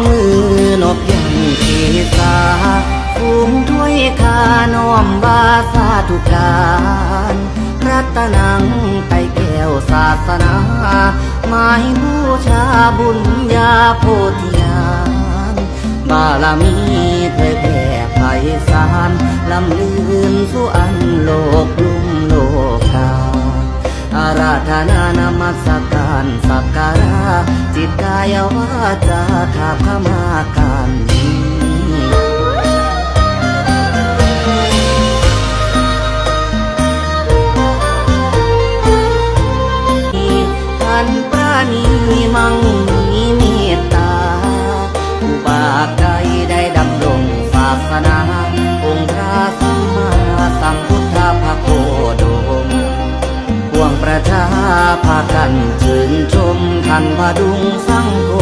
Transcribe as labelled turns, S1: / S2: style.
S1: มือนบยังเกษาฟูงถ้วยคาน้อมบาสาธุการรัตนังไตแก้วศาสนาหมายบูชาบุญญาโพธิญาณบารมีเผยแผ่ไพศาลลำลืนสุอันโลกลุ่มโลกาอาราธนานมัสการสักการะจิตกายวาจาข้าพมาการนี้ท่านปราณีมั่งมีเมตตาผู้บาปใดได้ดำรงศาสนาองค์พระสัมมาสัมพุทธภโคดมปวงประชาพากันชื่นชมท่านพดุงสังโฆ